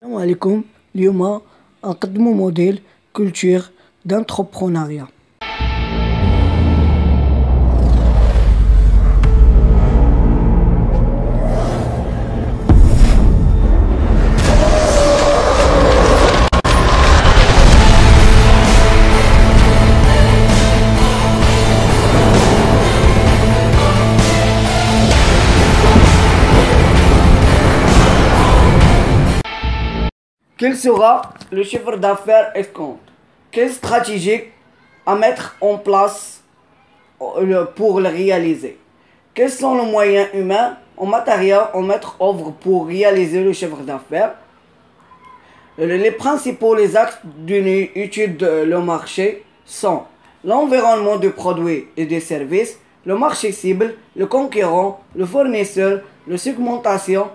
السلام عليكم. اليوم نقدموا موديل كولتور d'entrepreneuriat. Quel sera le chiffre d'affaires escompté? Quelle stratégie à mettre en place pour le réaliser? Quels sont les moyens humains en matériel à mettre en œuvre pour réaliser le chiffre d'affaires? Les principaux axes d'une étude de marché sont l'environnement des produits et des services, le marché cible, le concurrent, le fournisseur, la segmentation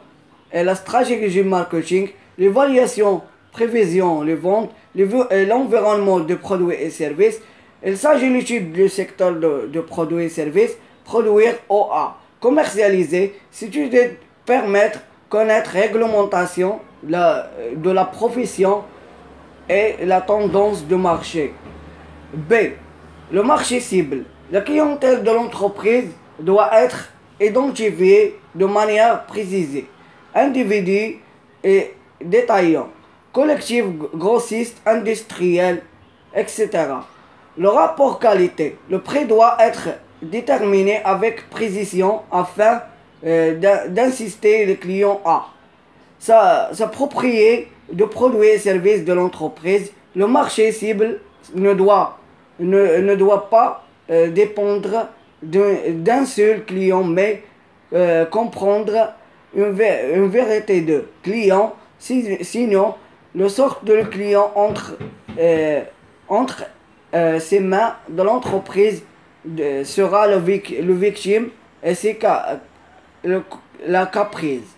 et la stratégie marketing, l'évaluation, prévision, les ventes, l'environnement de produits et services. Il s'agit de l'étude du secteur de produits et services, produire OA, commercialiser, c'est-à-dire permettre, connaître réglementation de la profession et la tendance de marché. B. Le marché cible. La clientèle de l'entreprise doit être identifiée de manière précisée. Individus et détaillants, collectifs, grossistes, industriels, etc. Le rapport qualité. Le prix doit être déterminé avec précision afin d'insister le client à s'approprier de produits et services de l'entreprise. Le marché cible ne doit pas dépendre d'un seul client, mais comprendre une vérité de client. Sinon, le sort de client entre ses mains de l'entreprise sera le victime et c'est la caprice.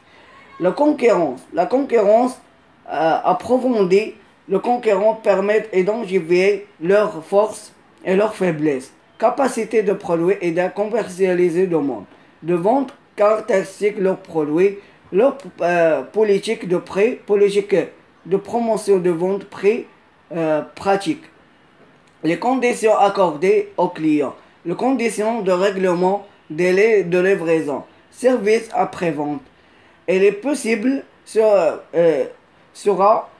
La concurrence approfondie. Le concurrent permet d'identifier leurs forces et leurs faiblesses, capacité de produire et de commercialiser de monde, de vente, caractéristiques de leurs produits, leur politique de prix, politique de promotion de vente, prix, pratique. Les conditions accordées aux clients, les conditions de règlement, délai de livraison, service après-vente. Il est possible sera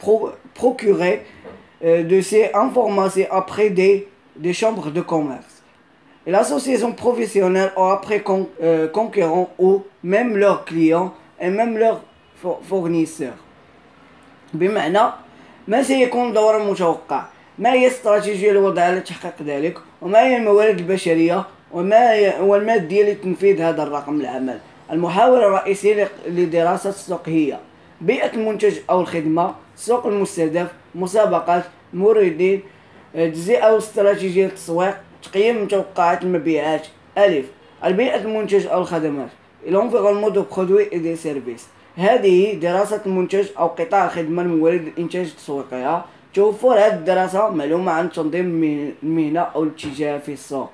procuré de ces informations après des chambres de commerce. Et l'association professionnelle ou après concurrents ou même leurs clients et même leurs fournisseurs. بمعنى ما سيكون دور المتوقع، ما هي الاستراتيجية الوضعية لتحقيق ذلك، وما هي الموارد البشرية والمادية لتنفيذ هذا الرقم العمل. المحاور الرئيسي لدراسة السوق هي بيئة المنتج أو الخدمة، السوق المستهدف، مسابقات، موردين، تجزئة واستراتيجية التسويق، تقييم متوقعات المبيعات. ألف. البيئة المنتج أو الخدمات، l'environnement de produits et des services. هذه دراسة المنتج أو قطاع الخدمة المورد الإنتاج التسويقية. توفر هذه الدراسة معلومة عن تنظيم المهنة أو الاتجاه في السوق.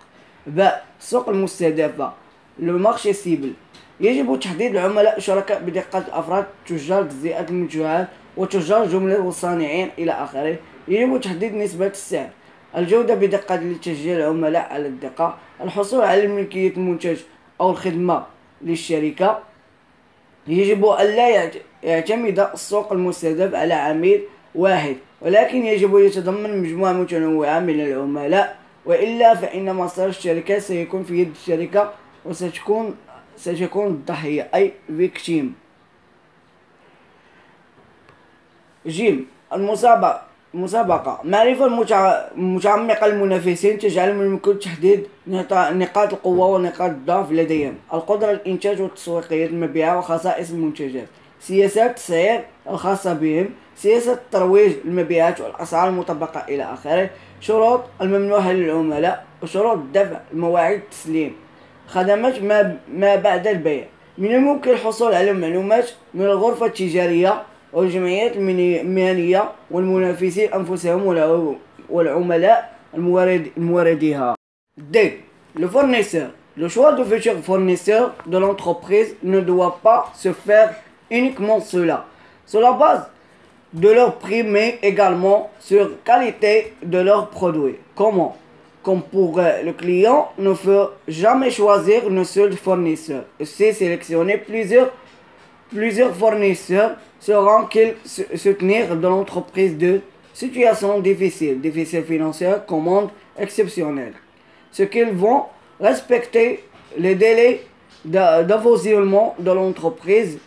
باء. السوق المستهدفة، لو مارشي سيبل، يجب تحديد العملاء الشركاء بدقة، الأفراد، تجار، تجزئة المنتجات وتجار جملة والصانعين إلى آخره. يجب تحديد نسبة السعر، الجودة بدقة لتشجيع العملاء على الدقة، الحصول على ملكية المنتج أو الخدمة للشركة. يجب ألا يعتمد السوق المستهدف على عميل واحد، ولكن يجب يتضمن مجموعة متنوعة من العملاء، وإلا فإن مصير الشركة سيكون في يد الشركة وستكون الضحية أي فيكتيم. جيم. المسابقة، معرفة متعمقة المنافسين تجعل من الممكن تحديد نقاط القوة ونقاط الضعف لديهم، القدرة الإنتاج والتسويقية، المبيعات وخصائص المنتجات، سياسات التسعير الخاصة بهم، سياسة الترويج، المبيعات والأسعار المطبقة إلى آخره، شروط الممنوحة للعملاء وشروط الدفع، مواعيد التسليم، خدمات ما بعد البيع. من الممكن الحصول على معلومات من الغرفة التجارية والجمعيات المهنية والمنافسين أنفسهم والعملاء المورديها. D. Le fournisseur. Le choix du futur fournisseur de l'entreprise ne doit pas se faire uniquement sur la base de leur prix, mais également sur la qualité de leurs produits. Comment? Comme pour le client ne peut jamais choisir un seul fournisseur. C'est sélectionner plusieurs fournisseurs sauront qu'ils soutenir de l'entreprise de situation difficile financière, commande exceptionnelle. Ce qu'ils vont respecter les délais d'approvisionnement de l'entreprise.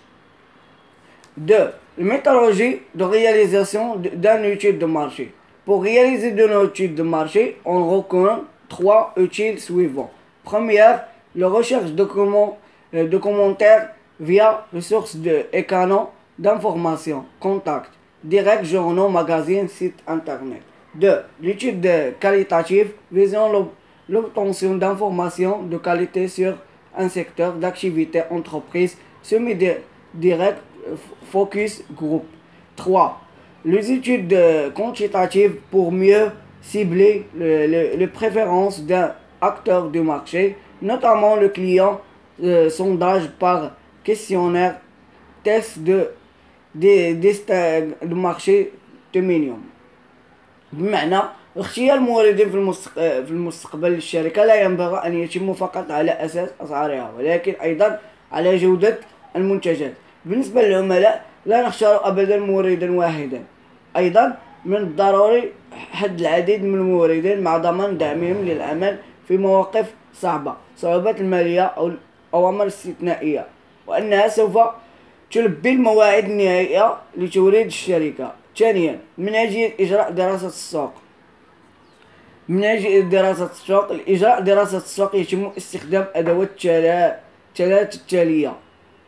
2. Méthodologie de réalisation d'une étude de marché. Pour réaliser une étude de marché, on reconnaît 3 outils suivants. Première, la recherche de commentaires via les sources et canaux d'information, contacts, directs, journaux, magazines, sites internet. 2. L'étude qualitative visant l'obtention d'informations de qualité sur un secteur d'activité entreprise semi-direct focus group. 3. Les études quantitatives pour mieux cibler les préférences d'un acteur du marché, notamment le client, sondage par questionnaire, test de marché dominium. بمعنى اختيار الموردين في المستقبل للشركة لا ينبغي أن يتم فقط على أساس أسعارها، ولكن أيضا على جودة المنتجات. بالنسبة للعملاء لا نختار أبدا موردا واحدا. أيضا من الضروري حد العديد من الموردين مع ضمان دعمهم للعمل في مواقف صعبة، صعوبات المالية أو الأوامر الاستثنائية، وأنها سوف تلبي المواعيد النهائية لتوريد الشركة. ثانيا، من أجل إجراء دراسة السوق. لإجراء دراسة السوق يتم استخدام أدوات الثلاث التالية.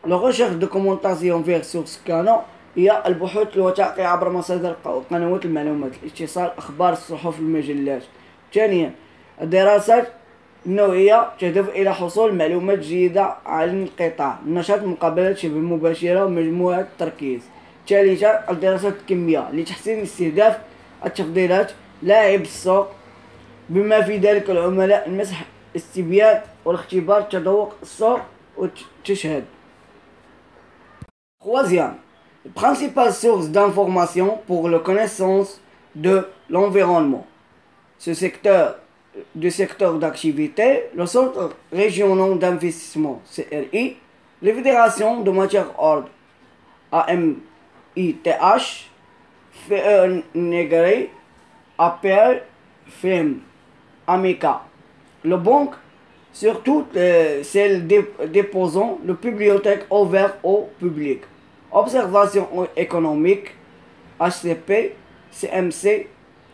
La recherche de documentation vers source كانوا هي البحوث الوثائقية عبر مصادر قنوات المعلومات، الاتصال، أخبار، الصحف، المجلات. ثانيا، الدراسات النوعية تهدف إلى حصول معلومات جيدة عن القطاع، النشاط، مقابلات شبه مباشرة ومجموعة التركيز. ثالثا، الدراسات الكمية لتحسين استهداف التفضيلات لاعب السوق بما في ذلك العملاء، المسح، استبيان والاختبار، تذوق السوق وتشهد. Troisième, principale source d'information pour la connaissance de l'environnement. Ce secteur d'activité, le Centre régional d'investissement CRI, les fédérations de matières ordres AMITH, FE Negri, APL, FEM, AMICA, le banque, surtout celles déposant le bibliothèque ouverte au public. Observation économique, HCP, CMC,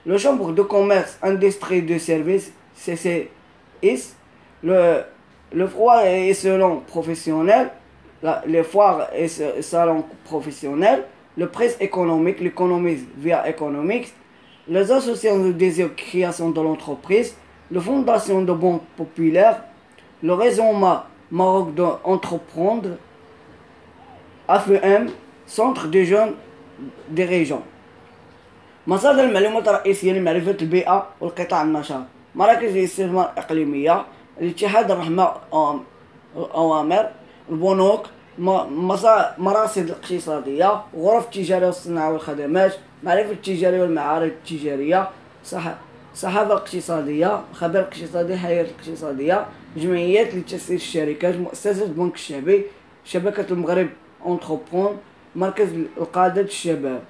le Chambre de commerce, industrie de services, CCIS, le foire et salon professionnel, les foires et salons professionnels, le presse économique, l'économiste via Economics, les associations de création de l'entreprise, la fondation de banque populaire, le réseau Maroc d'entreprendre, AFM, Centre des jeunes des régions. مصادر المعلومات الرئيسية لمعرفة البيئة والقطاع النشاط: مراكز الاستثمار الإقليمية، الاتحاد الرحمة أوامر، البنوك، مراصد الاقتصادية، غرف التجارة والصناعة والخدمات، معرفة التجارية والمعارض التجارية، صحافة اقتصادية، خبير اقتصادي، حياة اقتصادية، جمعيات لتسيير الشركات، مؤسسة البنك الشعبي، شبكة المغرب أونتربرون، مركز القادة الشباب.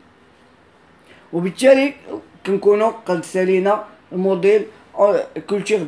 وبالتالي كنكونوا قد سالينا الموديل كولتور